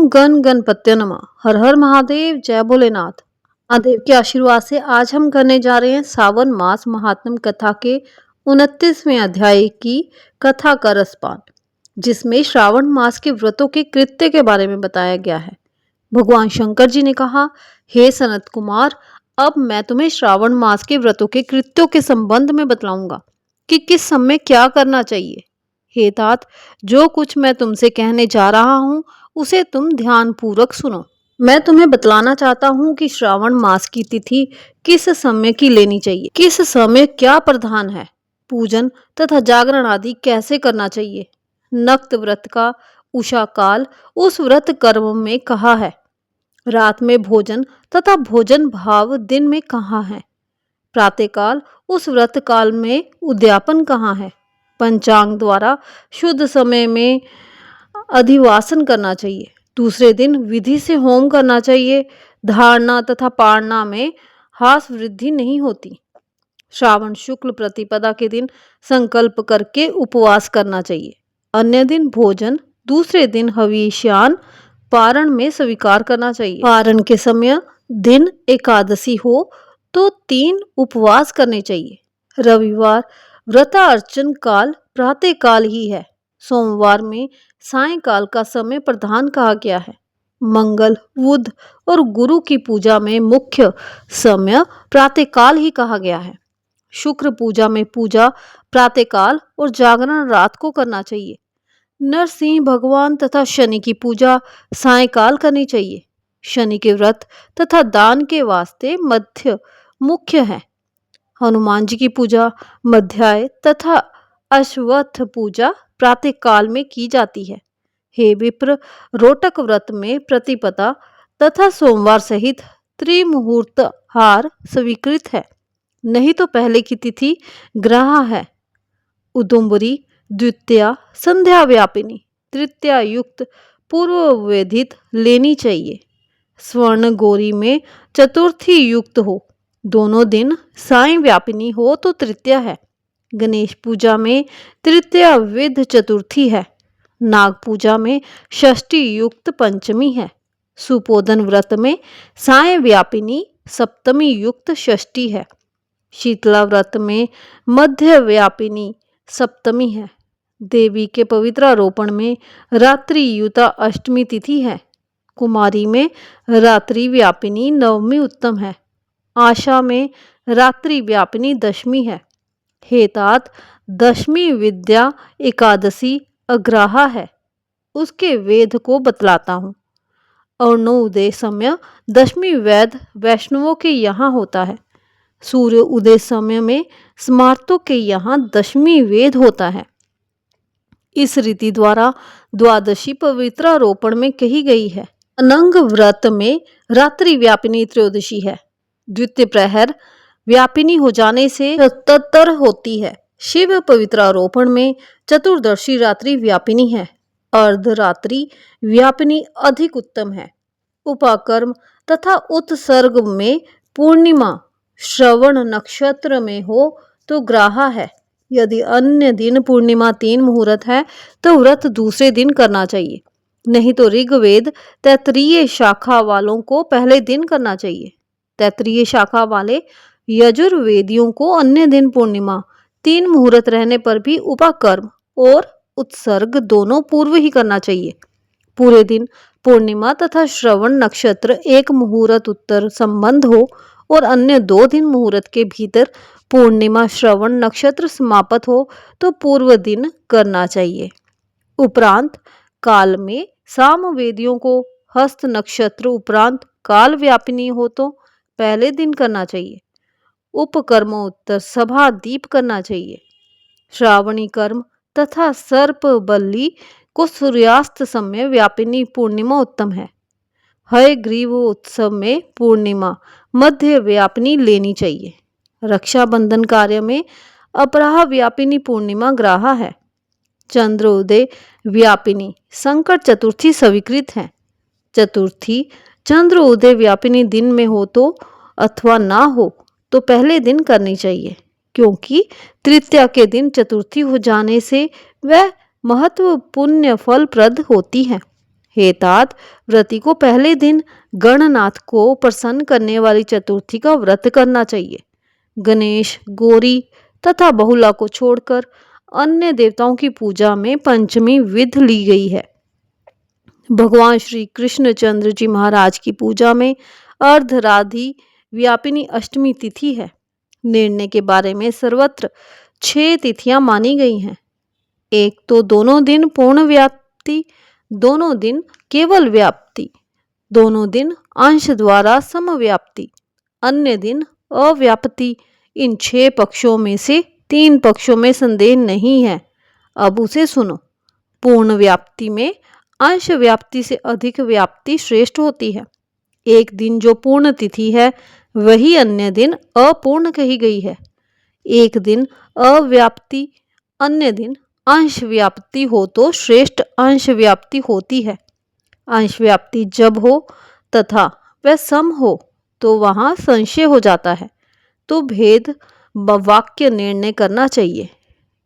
ओम गण गणपत्य नमः। हर हर महादेव, जय भोलेनाथ। महादेव के आशीर्वाद से आज हम करने जा रहे हैं सावन मास महात्म्य कथा के 29वें अध्याय की कथा का रसपान, जिसमें श्रावण मास के व्रतों के कृत्य के बारे में बताया गया है। भगवान शंकर जी ने कहा, हे सनत कुमार, अब मैं तुम्हें श्रावण मास के व्रतों के कृत्यों के संबंध में बतलाऊंगा कि किस समय क्या करना चाहिए। हे तात, जो कुछ मैं तुमसे कहने जा रहा हूँ उसे तुम ध्यान पूर्वक सुनो। मैं तुम्हें बतलाना चाहता हूँ कि श्रावण मास की तिथि किस समय की लेनी चाहिए, किस समय क्या प्रधान है, पूजन तथा जागरण आदि कैसे करना चाहिए। नक्त व्रत का उषा काल उस व्रत कर्म में कहा है, रात में भोजन तथा भोजन भाव दिन में कहाँ है, प्रातःकाल उस व्रत काल में उद्यापन कहाँ है। पंचांग द्वारा शुद्ध समय में अधिवासन करना चाहिए। दूसरे दिन विधि से होम करना चाहिए। धारणा तथा पारणा में हास वृद्धि नहीं होती। श्रावण शुक्ल प्रतिपदा के दिन संकल्प करके उपवास करना चाहिए। अन्य दिन भोजन, दूसरे दिन हविष्यान पारण में स्वीकार करना चाहिए। पारण के समय दिन एकादशी हो तो 3 उपवास करने चाहिए। रविवार व्रता अर्चन काल प्रातः काल ही है। सोमवार में सायंकाल का समय प्रधान कहा गया है। मंगल, बुध और गुरु की पूजा में मुख्य समय प्रातःकाल ही कहा गया है। शुक्र पूजा में पूजा प्रातःकाल और जागरण रात को करना चाहिए। नरसिंह भगवान तथा शनि की पूजा सायंकाल करनी चाहिए। शनि के व्रत तथा दान के वास्ते मध्य मुख्य है। हनुमान जी की पूजा मध्याय तथा अश्वत्थ पूजा प्रातः काल में की जाती है। हे विप्र, रोटक व्रत में प्रतिपदा तथा सोमवार सहित त्रिमुहूर्त हार स्वीकृत है, नहीं तो पहले की तिथि ग्रह है। उदुम्बरी द्वितीया संध्या व्यापिनी तृतीया युक्त पूर्व वेदित लेनी चाहिए। स्वर्ण गौरी में चतुर्थी युक्त हो, दोनों दिन साय व्यापिनी हो तो तृतीया है। गणेश पूजा में तृतीया विध चतुर्थी है। नाग पूजा में षष्ठी युक्त पंचमी है। सुपोधन व्रत में साय व्यापिनी सप्तमी युक्त षष्ठी है। शीतला व्रत में मध्य व्यापिनी सप्तमी है। देवी के पवित्र आरोपण में रात्रि युता अष्टमी तिथि है। कुमारी में रात्रि व्यापिनी नवमी उत्तम है। आशा में रात्रि व्यापिनी दशमी है। हे तात, दशमी विद्या एकादशी अग्रहा है, उसके वेद को बतलाता हूँ। अर्णोदय समय दशमी वेद वैष्णवों के यहाँ होता है। सूर्य उदय समय में स्मार्तों के यहाँ दशमी वेद होता है। इस रीति द्वारा द्वादशी पवित्रारोपण में कही गई है। अनंग व्रत में रात्रि व्यापिनी त्रयोदशी है। द्वितीय प्रहर व्यापिनी हो जाने से तत्तर होती है। शिव पवित्रारोपण में चतुर्दशी रात्रि व्यापिनी है। अर्धरात्रि व्यापिनी अधिक उत्तम है। उपाकर्म तथा उत्सर्ग में पूर्णिमा श्रवण नक्षत्र में हो तो ग्राहा है। यदि अन्य दिन पूर्णिमा 3 मुहूर्त है तो व्रत दूसरे दिन करना चाहिए, नहीं तो ऋग्वेद तैत्तिरीय शाखा वालों को पहले दिन करना चाहिए। तैत्तिरीय शाखा वाले यजुर्वेदियों को अन्य दिन पूर्णिमा 3 मुहूर्त रहने पर भी उपाकर्म और उत्सर्ग दोनों पूर्व ही करना चाहिए। पूरे दिन पूर्णिमा तथा श्रवण नक्षत्र 1 मुहूर्त उत्तर संबंध हो और अन्य 2 दिन मुहूर्त के भीतर पूर्णिमा श्रवण नक्षत्र समाप्त हो तो पूर्व दिन करना चाहिए। उपरांत काल में सामवेदियों को हस्त नक्षत्र उपरांत काल व्यापिनी हो तो पहले दिन करना चाहिए। उपकर्मोत्तर सभा दीप करना चाहिए। श्रावणी कर्म तथा सर्प बल्ली को सूर्यास्त समय व्यापिनी पूर्णिमा उत्तम है। हयग्रीव उत्सव में पूर्णिमा मध्य व्यापिनी लेनी चाहिए। रक्षाबंधन कार्य में अपराह व्यापिनी पूर्णिमा ग्राहा है। चंद्रोदय व्यापिनी संकट चतुर्थी स्वीकृत है। चतुर्थी चंद्र उदय व्यापिनी दिन में हो तो अथवा ना हो तो पहले दिन करनी चाहिए, क्योंकि तृतीया के दिन चतुर्थी हो जाने से वह महत्व पुण्य फलप्रद होती है। हे तात, व्रती को पहले दिन गणनाथ को प्रसन्न करने वाली चतुर्थी का व्रत करना चाहिए। गणेश, गौरी तथा बहुला को छोड़कर अन्य देवताओं की पूजा में पंचमी विध ली गई है। भगवान श्री कृष्णचंद्र जी महाराज की पूजा में अर्धराधि व्यापिनी अष्टमी तिथि है। निर्णय के बारे में सर्वत्र 6 तिथियां मानी गई हैं। एक तो दोनों दिन पूर्ण व्याप्ति, दोनों दिन केवल व्याप्ति, दोनों दिन अंश द्वारा समव्याप्ति, अन्य दिन अव्याप्ति। इन 6 पक्षों में से 3 पक्षों में संदेह नहीं है। अब उसे सुनो। पूर्ण व्याप्ति में अंश व्याप्ति से अधिक व्याप्ति श्रेष्ठ होती है। एक दिन जो पूर्ण तिथि है वही अन्य दिन अपूर्ण कही गई है। एक दिन अव्याप्ति, अन्य दिन अंश व्याप्ति हो तो श्रेष्ठ अंश व्याप्ति होती है। अंश व्याप्ति जब हो तथा वह सम हो तो वहां संशय हो जाता है, तो भेद वाक्य निर्णय करना चाहिए।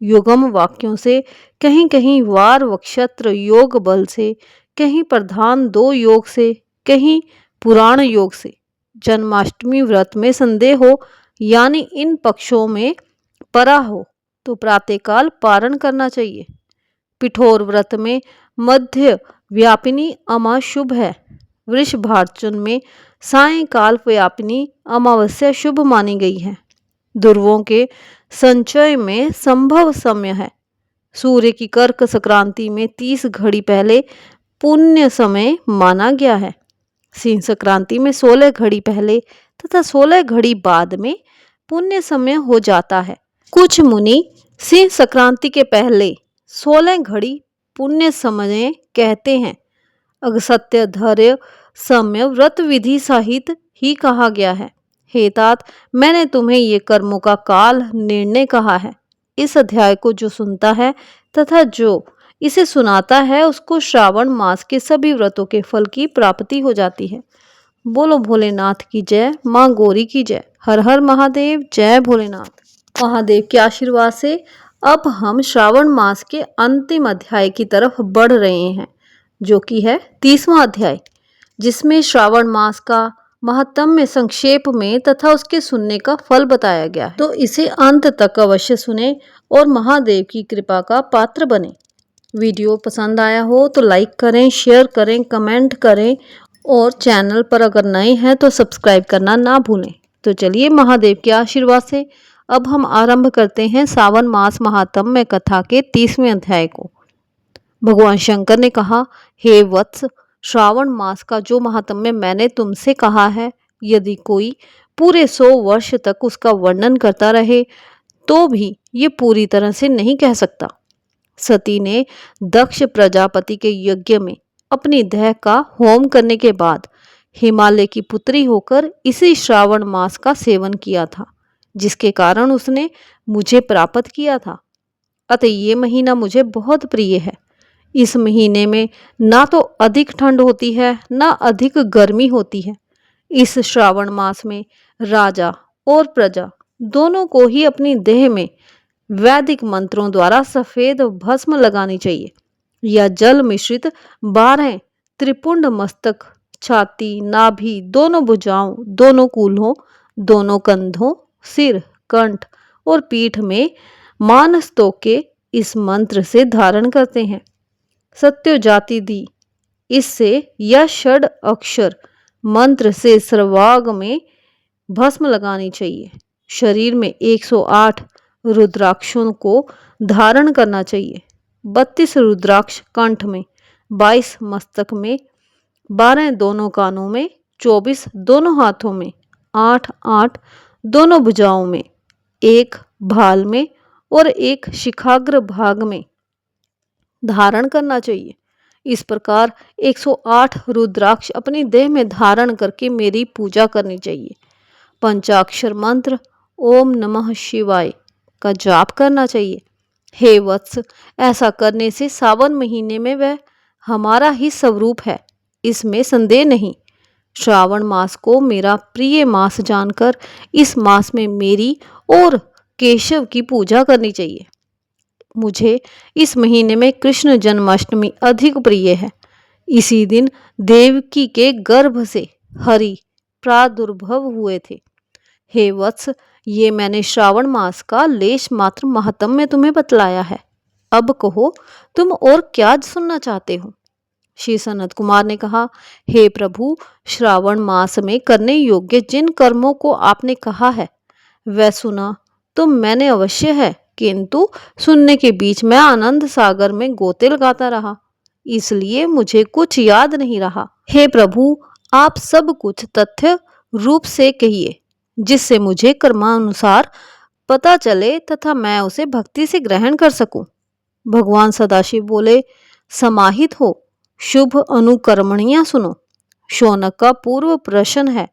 युगम वाक्यों से कहीं कहीं वार वक्षत्र योग बल से, कहीं प्रधान 2 योग से, कहीं पुराण योग से जन्माष्टमी व्रत में संदेह हो, यानी इन पक्षों में परा हो, तो प्रातःकाल पारण करना चाहिए। पिठोर व्रत में मध्य व्यापिनी अमा शुभ है। वृषभार्चन में सायंकाल व्यापिनी अमावस्या शुभ मानी गई है। ध्रुवों के संचय में संभव समय है। सूर्य की कर्क संक्रांति में 30 घड़ी पहले पुण्य समय माना गया है। सिंह संक्रांति में 16 घड़ी पहले तथा 16 घड़ी बाद में पुण्य समय हो जाता है। कुछ मुनि सिंह संक्रांति के पहले 16 घड़ी पुण्य समय कहते हैं। अगस्त्य धैर्य सम्य व्रत विधि सहित ही कहा गया है। हे तात, मैंने तुम्हें ये कर्मों का काल निर्णय कहा है। इस अध्याय को जो सुनता है तथा जो इसे सुनाता है उसको श्रावण मास के सभी व्रतों के फल की प्राप्ति हो जाती है। बोलो भोलेनाथ की जय, माँ गौरी की जय। हर हर महादेव, जय भोलेनाथ। महादेव के आशीर्वाद से अब हम श्रावण मास के अंतिम अध्याय की तरफ बढ़ रहे हैं, जो कि है 30वां अध्याय, जिसमें श्रावण मास का महत्म्य संक्षेप में तथा उसके सुनने का फल बताया गया है। तो इसे अंत तक अवश्य सुने और महादेव की कृपा का पात्र बने। वीडियो पसंद आया हो तो लाइक करें, शेयर करें, कमेंट करें और चैनल पर अगर नए हैं तो सब्सक्राइब करना ना भूलें। तो चलिए महादेव के आशीर्वाद से अब हम आरंभ करते हैं सावन मास महात्म्य कथा के 30वें अध्याय को। भगवान शंकर ने कहा, हे वत्स, श्रावण मास का जो महात्म्य मैंने तुमसे कहा है, यदि कोई पूरे 100 वर्ष तक उसका वर्णन करता रहे तो भी ये पूरी तरह से नहीं कह सकता। सती ने दक्ष प्रजापति के यज्ञ में अपनी देह का होम करने के बाद हिमालय की पुत्री होकर इसी श्रावण मास का सेवन किया था, जिसके कारण उसने मुझे प्राप्त किया था। अतः ये महीना मुझे बहुत प्रिय है। इस महीने में ना तो अधिक ठंड होती है ना अधिक गर्मी होती है। इस श्रावण मास में राजा और प्रजा दोनों को ही अपनी देह में वैदिक मंत्रों द्वारा सफेद भस्म लगानी चाहिए या जल मिश्रित 12 त्रिपुंड मस्तक, छाती, नाभि, दोनों भुजाओं, दोनों कूल्हों, दोनों कंधों, सिर, कंठ और पीठ में मानस्तोक के इस मंत्र से धारण करते हैं। सत्यो जाति दी, इससे या षड अक्षर मंत्र से सर्वांग में भस्म लगानी चाहिए। शरीर में 108 रुद्राक्षों को धारण करना चाहिए। 32 रुद्राक्ष कंठ में, 22 मस्तक में, 12 दोनों कानों में, 24 दोनों हाथों में, 8 दोनों भुजाओं में, 1 भाल में और 1 शिखाग्र भाग में धारण करना चाहिए। इस प्रकार 108 रुद्राक्ष अपनी देह में धारण करके मेरी पूजा करनी चाहिए। पंचाक्षर मंत्र ओम नमः शिवाय का जाप करना चाहिए। हे वत्स, ऐसा करने से सावन महीने में वह हमारा ही स्वरूप है, इसमें संदेह नहीं। श्रावण मास को मेरा प्रिय मास जानकर इस मास में मेरी और केशव की पूजा करनी चाहिए। मुझे इस महीने में कृष्ण जन्माष्टमी अधिक प्रिय है। इसी दिन देवकी के गर्भ से हरि प्रादुर्भव हुए थे। हे वत्स, ये मैंने श्रावण मास का लेश मात्र महात्म्य तुम्हें बतलाया है। अब कहो, तुम और क्या सुनना चाहते हो? श्री सनत कुमार ने कहा, हे प्रभु, श्रावण मास में करने योग्य जिन कर्मों को आपने कहा है वह सुना तो मैंने अवश्य है, किंतु सुनने के बीच मैं आनंद सागर में गोते लगाता रहा, इसलिए मुझे कुछ याद नहीं रहा। हे प्रभु, आप सब कुछ तथ्य रूप से कहिए, जिससे मुझे कर्मानुसार पता चले तथा मैं उसे भक्ति से ग्रहण कर सकूं। भगवान सदाशिव बोले, समाहित हो, शुभ अनुकर्मणियां सुनो। शौनक का पूर्व प्रश्न है,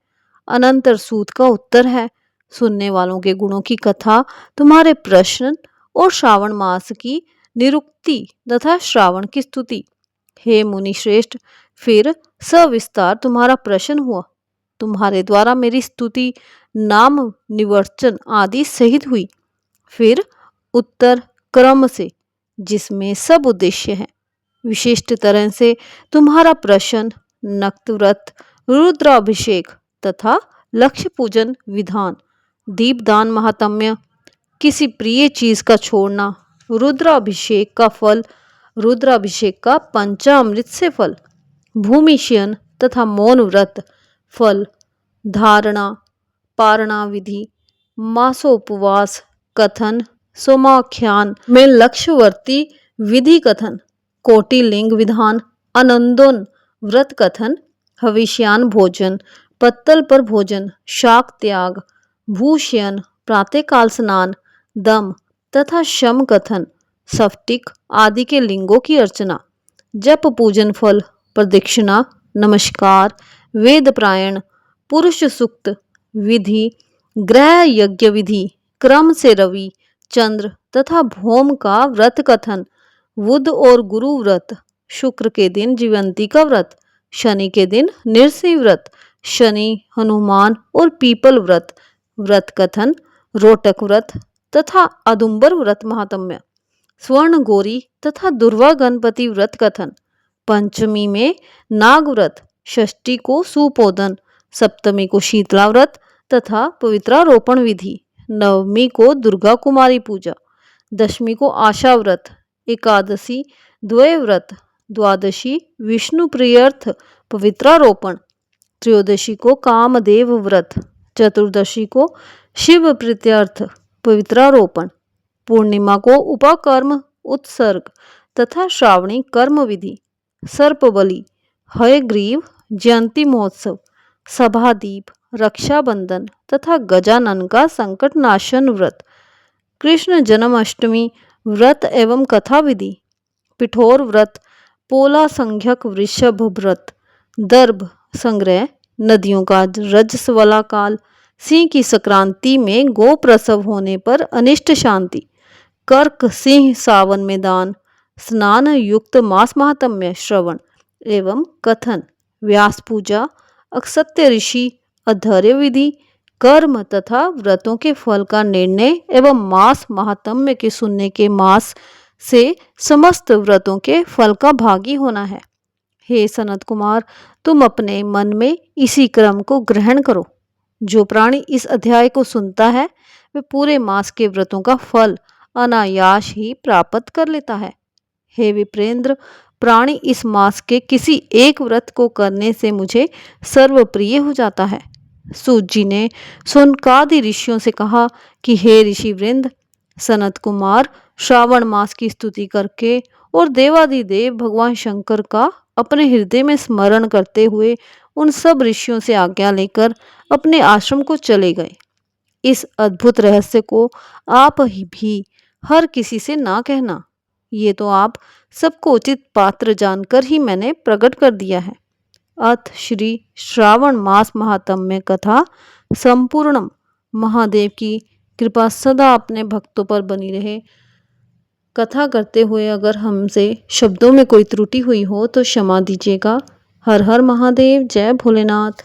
अनंतर सूत का उत्तर है। सुनने वालों के गुणों की कथा, तुम्हारे प्रश्न और श्रावण मास की निरुक्ति तथा श्रावण की स्तुति। हे मुनि श्रेष्ठ, फिर सविस्तार तुम्हारा प्रश्न हुआ। तुम्हारे द्वारा मेरी स्तुति, नाम निवर्चन आदि सहित हुई। फिर उत्तर क्रम से, जिसमें सब उद्देश्य है। विशिष्ट तरह से तुम्हारा प्रश्न नक्त व्रत, रुद्राभिषेक तथा लक्ष्य पूजन विधान, दीपदान महात्म्य, किसी प्रिय चीज का छोड़ना, रुद्राभिषेक का फल, रुद्राभिषेक का पंचामृत से फल, भूमिशयन तथा मौन व्रत फल, धारणा पारणा विधि, मासोपवास कथन, सोमाख्यान में लक्ष्यवर्ती विधि कथन, कोटिलिंग विधान, आनंदोन व्रत कथन, हविष्यान भोजन, पत्तल पर भोजन, शाक त्याग, भूषयन, प्रातःकाल स्नान, दम तथा शम कथन, सफ्टिक आदि के लिंगों की अर्चना, जप पूजन फल, प्रदक्षिणा, नमस्कार, वेद प्रायण, पुरुष सूक्त विधि, ग्रह यज्ञ विधि, क्रम से रवि, चंद्र तथा भौम का व्रत कथन, बुध और गुरु व्रत, शुक्र के दिन जीवंती का व्रत, शनि के दिन नृसिंह व्रत, शनि, हनुमान और पीपल व्रत, व्रत कथन, रोटक व्रत तथा अदुम्बर व्रत महात्म्य, स्वर्ण गौरी तथा दुर्वा गणपति व्रत कथन, पंचमी में नाग व्रत, षष्ठी को सुपोदन, सप्तमी को शीतला व्रत तथा पवित्रारोपण विधि, नवमी को दुर्गा कुमारी पूजा, दशमी को आशा व्रत, एकादशी द्वय व्रत, द्वादशी विष्णु प्रियर्थ पवित्रारोपण, त्रयोदशी को कामदेव व्रत, चतुर्दशी को शिव प्रीत्यर्थ पवित्रारोपण, पूर्णिमा को उपकर्म उत्सर्ग तथा श्रावणी कर्म विधि, सर्पबलि, हयग्रीव जयंती महोत्सव, सभादीप, रक्षाबंधन तथा गजानन का संकट नाशन व्रत, कृष्ण जन्माष्टमी व्रत एवं कथा विधि, पिठोर व्रत, पोला संख्यक वृषभ व्रत, दर्भ संग्रह, नदियों का रजस्वला काल, सिंह की संक्रांति में गो प्रसव होने पर अनिष्ट शांति, कर्क सिंह सावन में दान, स्नान युक्त मास महात्म्य श्रवण एवं कथन, व्यास पूजा, अक्षत्य ऋषि, अधर्य विधि, कर्म तथा व्रतों के फल का निर्णय एवं मास महात्म्य के सुनने के मास से समस्त व्रतों के फल का भागी होना है। हे सनत कुमार, तुम अपने मन में इसी क्रम को ग्रहण करो। जो प्राणी इस अध्याय को सुनता है वह पूरे मास के व्रतों का फल अनायास ही प्राप्त कर लेता है। हे विप्रेंद्र, प्राणी इस मास के किसी एक व्रत को करने से मुझे सर्वप्रिय हो जाता है। सूत जी ने सोनकादि ऋषियों से कहा कि हे ऋषि वृंद, सनत कुमार श्रावण मास की स्तुति करके और देवादिदेव भगवान शंकर का अपने हृदय में स्मरण करते हुए उन सब ऋषियों से आज्ञा लेकर अपने आश्रम को चले गए। इस अद्भुत रहस्य को आप ही भी हर किसी से ना कहना। ये तो आप सबको उचित पात्र जानकर ही मैंने प्रकट कर दिया है। अथ श्री श्रावण मास महात्म्य कथा संपूर्णम। महादेव की कृपा सदा अपने भक्तों पर बनी रहे। कथा करते हुए अगर हमसे शब्दों में कोई त्रुटि हुई हो तो क्षमा दीजिएगा। हर हर महादेव, जय भोलेनाथ।